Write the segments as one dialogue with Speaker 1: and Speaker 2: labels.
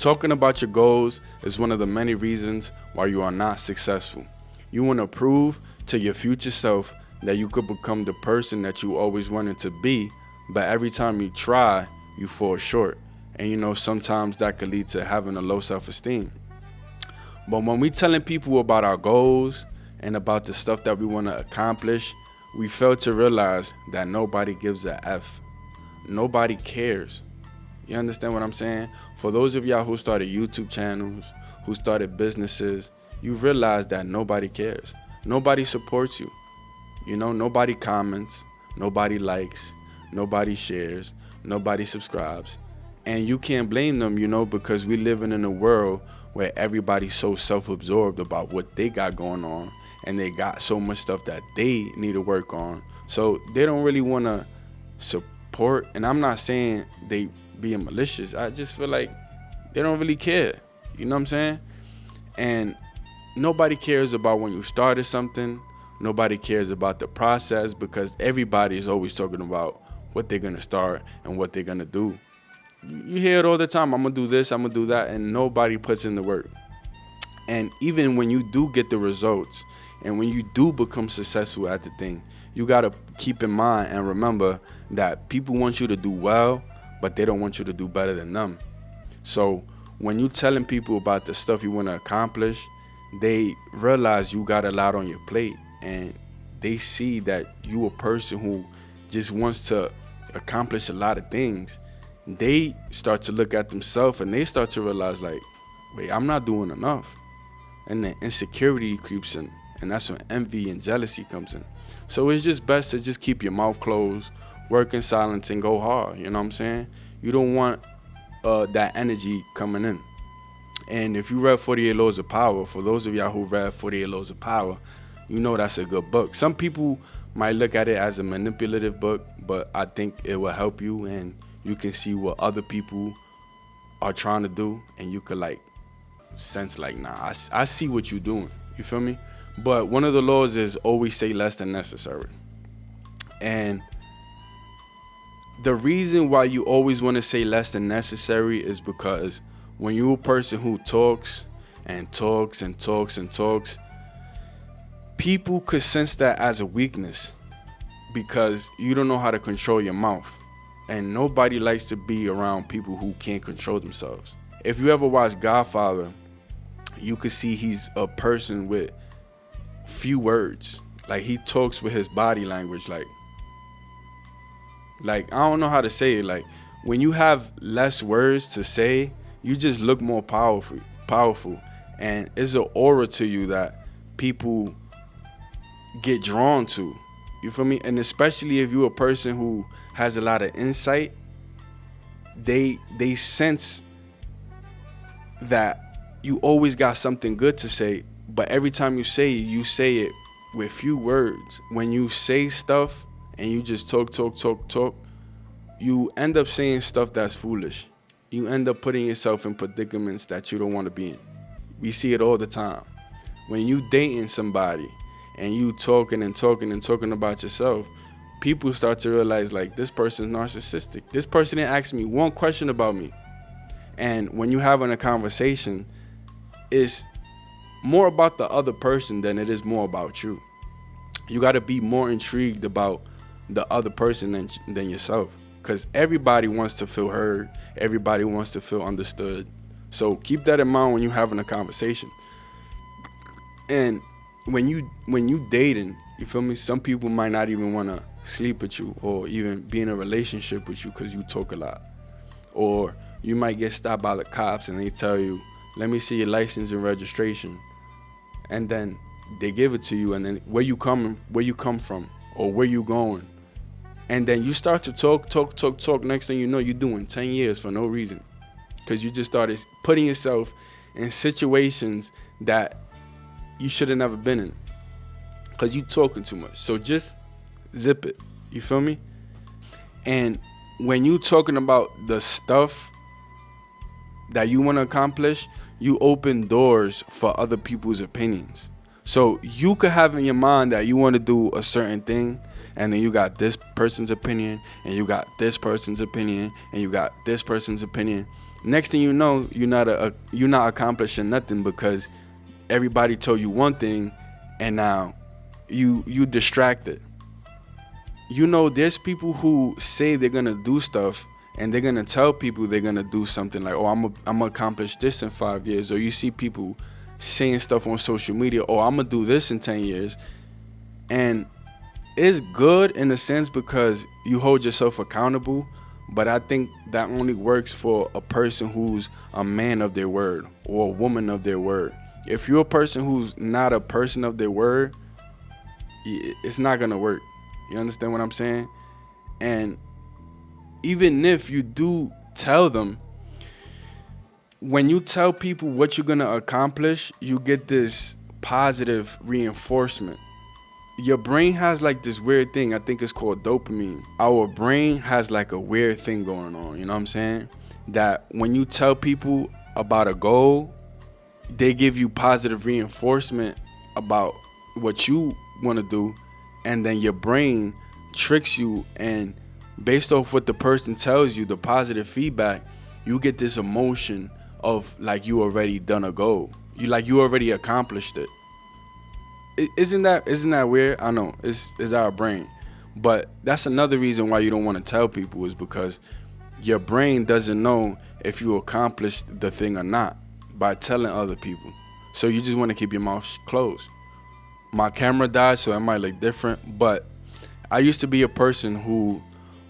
Speaker 1: Talking about your goals is one of the many reasons why you are not successful. You want to prove to your future self that you could become the person that you always wanted to be, but every time you try, you fall short. And sometimes that could lead to having a low self-esteem. But when we telling people about our goals and about the stuff that we want to accomplish, we fail to realize that nobody gives a F. Nobody cares. You understand what I'm saying? For those of y'all who started YouTube channels, who started businesses, you realize that nobody cares. Nobody supports you. Nobody comments, nobody likes, nobody shares, nobody subscribes. And you can't blame them, because we living in a world where everybody's so self-absorbed about what they got going on, and they got so much stuff that they need to work on. So they don't really want to support. And I'm not saying they being malicious. I just feel like they don't really care. You know what I'm saying? And nobody cares about when you started something. Nobody cares about the process, because everybody is always talking about what they're going to start and what they're going to do. You hear it all the time. I'm going to do this, I'm going to do that, and nobody puts in the work. And even when you do get the results and when you do become successful at the thing, you got to keep in mind and remember that people want you to do well, but they don't want you to do better than them. So when you telling people about the stuff you want to accomplish, they realize you got a lot on your plate, and they see that you a person who just wants to accomplish a lot of things. They start to look at themselves and they start to realize, like, wait, I'm not doing enough. And then insecurity creeps in, and that's when envy and jealousy comes in. So it's just best to just keep your mouth closed, work in silence, and go hard. You know what I'm saying? You don't want that energy coming in. And if you read 48 Laws of Power, for those of y'all who read 48 Laws of Power, that's a good book. Some people might look at it as a manipulative book, but I think it will help you, and you can see what other people are trying to do, and you could sense nah, I see what you're doing. You feel me? But one of the laws is always say less than necessary. And the reason why you always want to say less than necessary is because when you're a person who talks and talks and talks and talks, people could sense that as a weakness, because you don't know how to control your mouth. And nobody likes to be around people who can't control themselves. If you ever watch Godfather, you could see he's a person with few words. Like, he talks with his body language. Like I don't know how to say it. Like, when you have less words to say, you just look more powerful. And it's an aura to you that people get drawn to. You feel me? And especially if you're a person who has a lot of insight, they sense that you always got something good to say, but every time you say it with few words. When you say stuff and you just talk, you end up saying stuff that's foolish. You end up putting yourself in predicaments that you don't want to be in. We see it all the time. When you dating somebody and you talking about yourself, people start to realize, like, this person's narcissistic. This person didn't ask me one question about me. And when you having a conversation, it's more about the other person than it is more about you. You got to be more intrigued about the other person than yourself, because everybody wants to feel heard. Everybody wants to feel understood. So keep that in mind when you're having a conversation. And when you dating, you feel me? Some people might not even want to sleep with you or even be in a relationship with you because you talk a lot. Or you might get stopped by the cops and they tell you, let me see your license and registration. And then they give it to you, and then where you come from, or where you going. And then you start to talk. Next thing you know, you're doing 10 years for no reason, because you just started putting yourself in situations that you should have never been in, because you talking too much. So just zip it. You feel me? And when you talking about the stuff that you want to accomplish, you open doors for other people's opinions. So you could have in your mind that you want to do a certain thing, and then you got this person's opinion, and you got this person's opinion, and you got this person's opinion. Next thing you know, you're not accomplishing nothing because everybody told you one thing, and now you distracted. You know, there's people who say they're gonna do stuff, and they're gonna tell people they're gonna do something like, oh, I'm gonna accomplish this in 5 years. Or you see people saying stuff on social media, oh, I'm gonna do this in 10 years. And it's good in a sense because you hold yourself accountable, but I think that only works for a person who's a man of their word or a woman of their word. If you're a person who's not a person of their word, it's not gonna work. You understand what I'm saying? And even if you do tell them, when you tell people what you're gonna accomplish, you get this positive reinforcement. Your brain has like this weird thing, I think it's called dopamine. Our brain has like a weird thing going on, you know what I'm saying? That when you tell people about a goal, they give you positive reinforcement about what you want to do, and then your brain tricks you, and based off what the person tells you, the positive feedback, you get this emotion of like you already done a goal. You already accomplished it. Isn't that weird? I know it's our brain, but that's another reason why you don't want to tell people, is because your brain doesn't know if you accomplished the thing or not by telling other people. So you just want to keep your mouth closed. My camera died, so it might look different, but I used to be a person who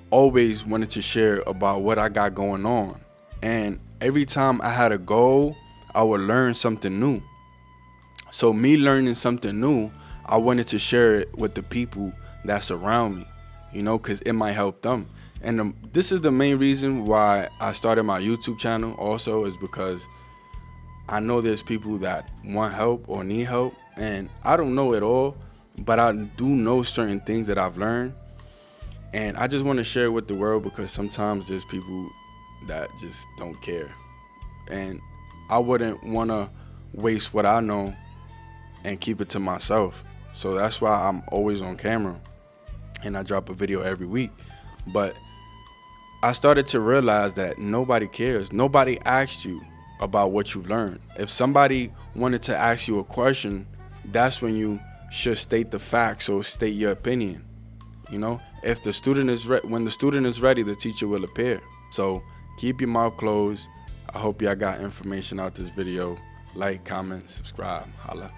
Speaker 1: always wanted to share about what I got going on. And every time I had a goal, I would learn something new. So me learning something new, I wanted to share it with the people that's around me, you know, because it might help them. And this is the main reason why I started my YouTube channel also, is because I know there's people that want help or need help, and I don't know it all, but I do know certain things that I've learned, and I just want to share it with the world, because sometimes there's people that just don't care, and I wouldn't want to waste what I know and keep it to myself. So that's why I'm always on camera and I drop a video every week. But I started to realize that nobody cares. Nobody asked you about what you learned. If somebody wanted to ask you a question, that's when you should state the facts or state your opinion. You know, if the student is when the student is ready, the teacher will appear. So keep your mouth closed. I hope y'all got information out this video. Like, comment, subscribe, holla.